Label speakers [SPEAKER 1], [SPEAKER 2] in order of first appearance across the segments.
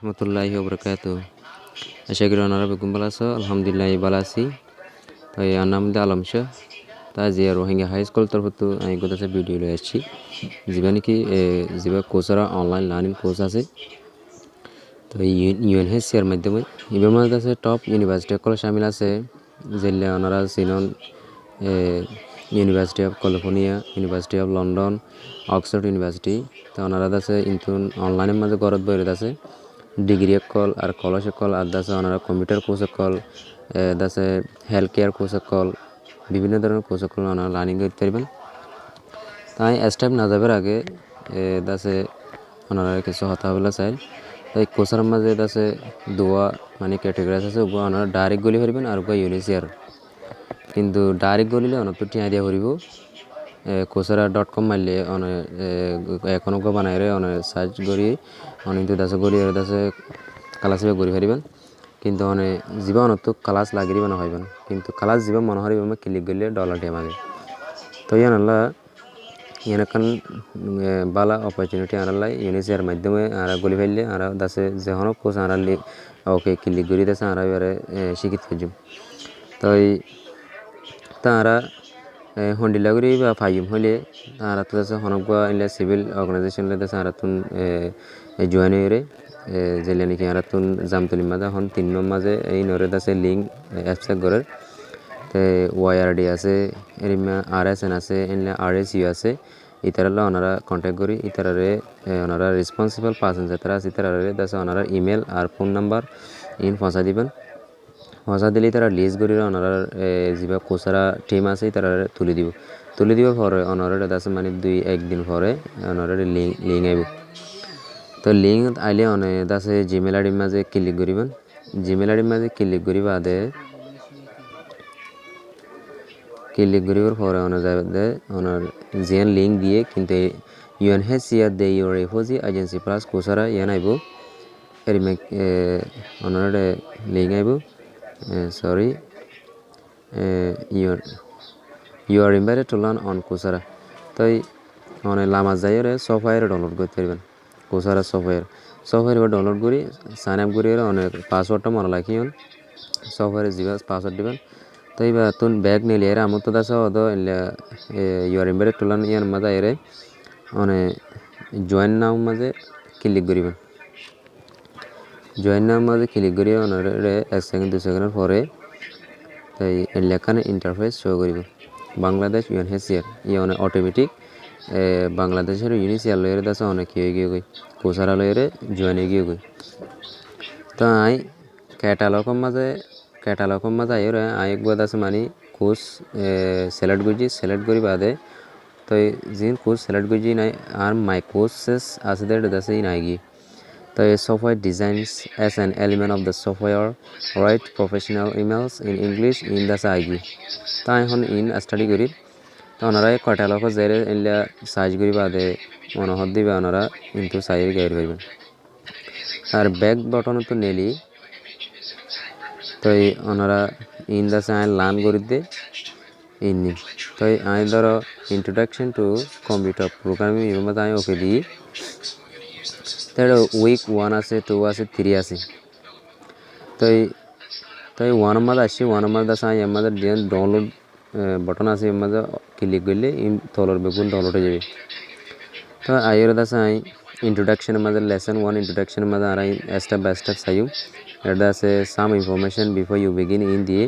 [SPEAKER 1] রহমতুল্লাহি ওয়া বারাকাতুহু। আশা করি আপনারা বেগুন ভালো আছো। আলহামদুলিল্লাহ ভালো আছি। তো আমার নাম আলম শাহ। তা যে রোহিঙ্গা হাই স্কুল তরফতো আমি গোটাতে ভিডিও লয়ে আসছি। যেবা নাকি যেবা কোর্সেরা অনলাইন লার্নিং কোর্স আছে। তো UNHCR মাধ্যমে এবার মধ্যে আছে টপ ইউনিভার্সিটি কলেজ শামিল আছে। যেগুলা ওনারা সিনন university of California, university of London, Oxford university. তো ওনারা আছে ইনতুন অনলাইনের মাঝে গরত বইরে আছে ডিগ্রি কল আর কলেজ কল আর দাসে ওনারা কম্পিউটার কোর্স কল দাসে হেলথ কেয়ার কোর্স কল বিভিন্ন ধরনের কোর্স কল ওনারা লার্নিং করতে পারবেন। তাই স্টেপ না যাবার আগে দাসে ওনারা কিছু হতা বলা চাই। তাই কোর্সের মাঝে দাসে দোয়া মানে ক্যাটেগরাইজ আছে ওনারা ডাইরেক্ট গলি পারবেন আর UNHCR কিন্তু ডাইরেক্ট গলিলে অনেক টিয়া দিয়া করিব coursera.com মারলে এখনো বানাই রে সার্চ করি অনেক দাসে গড়ি দাসে ক্লাস গড়ি পারিবেন কিন্তু অনেক জীবা অনত ক্লাস লাগিরিব না হইবেন কিন্তু ক্লাস জীবা মনে হরিব ক্লিক করলে ডলার টিয়া মাগে তো ইয়ানাল্লা ইয়ানকান বালা অপরচুনিটি আনাল্লাই UNHCR মাধ্যমে আর গলি ফেললে আর দাসে যেহনো কোর্স আনালি ওকে ক্লিক করি দাসে আর এবারে শিখিত হইম তো তারা হন্ডিলাগুড়ি বা ফাইম হলে তারা তো আছে হনকা ইন্ডিয়া সিভিল অর্গানাইজেশন লেদে আর তুন জয়েন হয়ে যেলে নাকি আর তুন জামতলি মাঝে হন 3 নম্বর মাঝে এই নরে আছে লিঙ্ক অ্যাপসেক করে তো YRD আছে এরিমা RSN আছে এনলে RSU আছে ইতারালা ওনারা কন্ট্যাক্ট করি ইতারারে ওনারা রেসপন্সিবল পার্সন যারা আছে ইতারারে দাসে ওনারা ইমেল আর ফোন নাম্বার পৌঁছা দিবেন পৌঁছা দিলে তারা লিস্ট করি ওনারা যা কোর্সেরা টিম আছে তারা তুলে দিব পরে ওনারা দাসে মানে 2-1 দিন পরে ওনারা লিঙ্ক আইব তো লিঙ্ক আইলে অনে দাসে জিমেল আইডি মাঝে ক্লিক করিবেন জিমেল আইডি মাঝে ক্লিক করি বাদে ক্লিক করিবার পরে ওনা যাবে ওনার জেন লিঙ্ক দিয়ে কিন্তু UNHCR the UN refugee agency plus Coursera ইয়ান আইব এরিমে ওনারা লিঙ্ক আইব sorry you are invited to learn on Coursera তাই মানে লামা যাইরে সফটওয়্যার ডাউনলোড করতে পারবেন Coursera সফটওয়্যার ডাউনলোড করি সাইন আপ করি অনেক পাসওয়ার্ডটা মনে রাখিন সফটওয়্যারে জিবা পাসওয়ার্ড দিবেন তাই বা তুন ব্যাগ নিলে এর আমত Das অদ you are invited to learn ইয়ার মাঝে এরে মানে জয়েন নাও মাঝে ক্লিক করিবেন জয়েন নাও মাঝে ক্লিক করি ওনারে 1 সেকেন্ড 2 সেকেন্ডের পরে তাই লেখানে ইন্টারফেস শো করিব বাংলাদেশ UNHCR ইয়ে অটোমেটিক বাংলাদেশের UNHCR লয়ের দাসে অনেক হয়ে গিয়ে গই Coursera লয়ের জয়েন গিয়ে গই তো আই ক্যাটালগের মাঝে আইরে আই একবার দাসে মানে কোর্স সিলেক্ট করি বাদে তো জিন কোর্স সিলেক্ট করি নাই আর মাই কোর্সেস আছে দের দাসে নাই গিয়ে তো software designs as an element of the software write professional emails in English in the sagi তাই এখন স্টাডি করি তো ওনারা ক্যাটালগ যাইরে এলা সার্চ করি বাদে মনোহর দিবে ওনারা কিন্তু সাইরে গাইর করবেন আর ব্যাক বাটন তো নেলি তো ওনারা দা সাই লার্ন করি দে তো আই ধরো ইন্ট্রোডাকশন টু কম্পিউটার প্রোগ্রামিং এর মধ্যে আমি ওকে দিই তার উইক 1 আছে 2 আছে 3 আছে তাই 1 মাঝে আসি 1 মাঝে সাই এর মধ্যে ডাউনলোড বাটন আছে এর মধ্যে ক্লিক করলে তলর বেগুন ডাউনলোড হয়ে যাবে তো আইয়ের দাসাই ইন্ট্রোডাকশন মাঝে লেসন 1 ইন্ট্রোডাকশন মাঝে আর স্টেপ বাই স্টেপ সাইউ এটা আছে some information before you begin in দিয়ে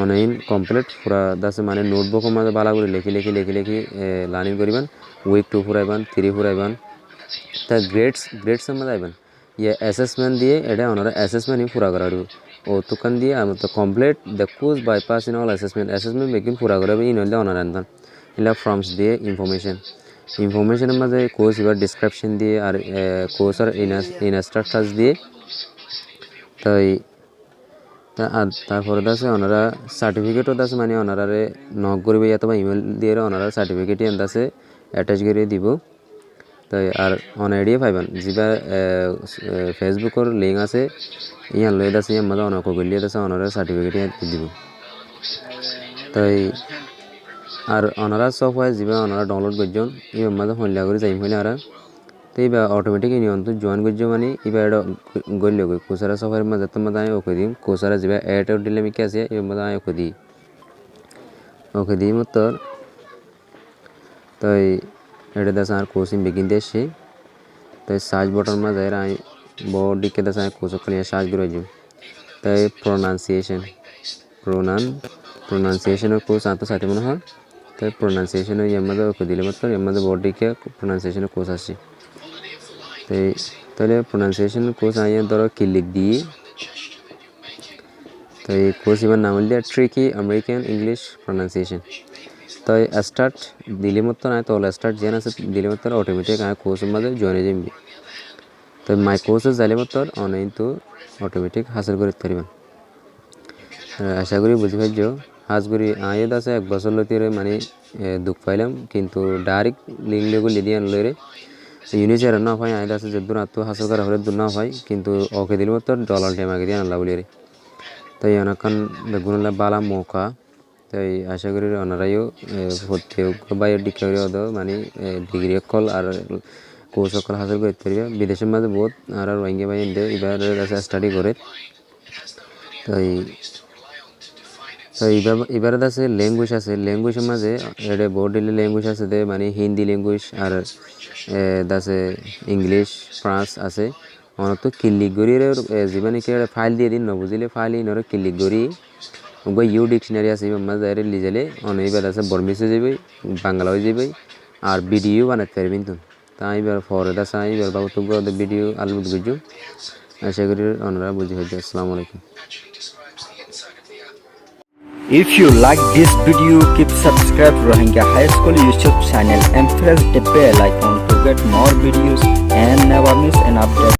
[SPEAKER 1] অনলাইন কমপ্লিট পুরা দাসে মানে নোটবুক মাঝে বালা করে লিখি লার্নিং করিবেন উইক 2 ফুরাইবেন 3 ফুরাইবেন তা গ্রেডস মধ্যে আইবেন ইয়ে অ্যাসেসমেন্ট দিয়ে এটা ওনারা অ্যাসেসমেন্টই পুরা করার ও তুকান দিয়ে আমি তো complete the course bypass in all assessment making পুরা করাবে ইন হলে ওনারা আনতাম এলা ফর্মস দিয়ে ইনফরমেশনের মাঝে কোর্স এবার ডিসক্রিপশন দিয়ে আর কোর্সের ইনস্ট্রাকচার্স দিয়ে তাই তারপরে দাসে ওনারা সার্টিফিকেটও দাসে মানে ওনারারে নক করবে অথবা ইমেল দিয়ে ওনারা সার্টিফিকেটই দাসে অ্যাটাচ করে দিব তাই আর অনআইডিয়া পাইবেন যেবা ফেসবুকের লিঙ্ক আছে ইয়ান লই দাসে ইয়ান মধ্যে অনেক গলিয়ে দাসে ওনারা সার্টিফিকেট দিব তাই আর ওনারা সফটওয়্যার যেবা ওনারা ডাউনলোড করছেন ইয়ার মধ্যে হইলা করে যাই হইলে আর তো এবার অটোমেটিক ইউনিয়ন তো জয়েন করছে মানে এবার এটা গড়লে গই কোসারা সফরের মাঝে তোমার আমি ওকে দিই কোসারা যে অ্যাড দিলে আমি কে আছে এর মধ্যে আমি ওকে দিই মতো তাই এটা দাসা আর কোচিং বিগিন দেশে তাই সার্চ বটন মাঝে আমি বডি কে দাসা কোচ কলিয়া সার্চ করে যাই তাই প্রোনাউন্সিয়েশনের কোর্স আনতে সাথে মনে হয় তাই প্রোনাউন্সিয়েশনের এর মধ্যে ওকে দিলে মতো এর মধ্যে বডি কে প্রোনাউন্সিয়েশনের কোর্স আসছে তাই তাহলে প্রোনাউন্সিয়েশন কোর্স আইয়ে ধরো ক্লিক দিয়ে তো এই কোর্স এবার নাম হল ট্রিকি আমেরিকান ইংলিশ প্রোনাউন্সিয়েশন তো স্টার্ট দিলে মতো না তো স্টার্ট জেন আছে দিলে মতো অটোমেটিক আয় কোর্সের মধ্যে জয়েন হয়ে যাবি তো মাই কোর্সেস যাইলে মতো অনলাইন তো অটোমেটিক হাসিল করতে পারবেন আশা করি বুঝি পাইছো হাজ করি আয়ে আছে 1 বছর লতিরে মানে দুঃখ পাইলাম কিন্তু ডাইরেক্ট লিঙ্ক লেগুলি দিয়ে আনলে রে UNHCR না পাই আয়ে আছে যে দূর আত্ম হাসিল করা হলে দূর না পাই কিন্তু ওকে দিলে মতো ডলার টাইম আগে দিয়ে আনলা বলি রে তাই অনেকক্ষণ বেগুনলা বালা মৌকা তাই আশা করি ওনারাইও ভর্তি বাইরের ডিগ্রি মানে ডিগ্রি কল আর কোর্স কল হাসিল করতে পারবে বিদেশের মাঝে বহুত আর রোহিঙ্গা ভাই এবার স্টাডি করে তাই এবার আছে ল্যাঙ্গুয়েজের মাঝে এটা বহুত ল্যাঙ্গুয়েজ আছে মানে হিন্দি ল্যাঙ্গুয়েজ আর আছে ইংলিশ ফ্রান্স আছে আমার তো ক্লিক করি জীবনে কি ফাইল দিয়ে দিন নবুঝিলে ফাইল ইনর ক্লিক করি ইউ ডিকশনারি আছে মাঝে লিজেলে অনেক এবার আছে বর্মিসে যাবে বাংলা হয়ে যাবে আর ভিডিও বানাতে পারবেন তো তাই এবার ফরে আছে এবার বাবু তো ভিডিও আলু বুঝু আশা করি ওনারা বুঝে হয়েছে আসসালামু আলাইকুম
[SPEAKER 2] If you like this video, keep subscribe Rohingya High School YouTube channel and press the bell icon to get more videos and never miss an update.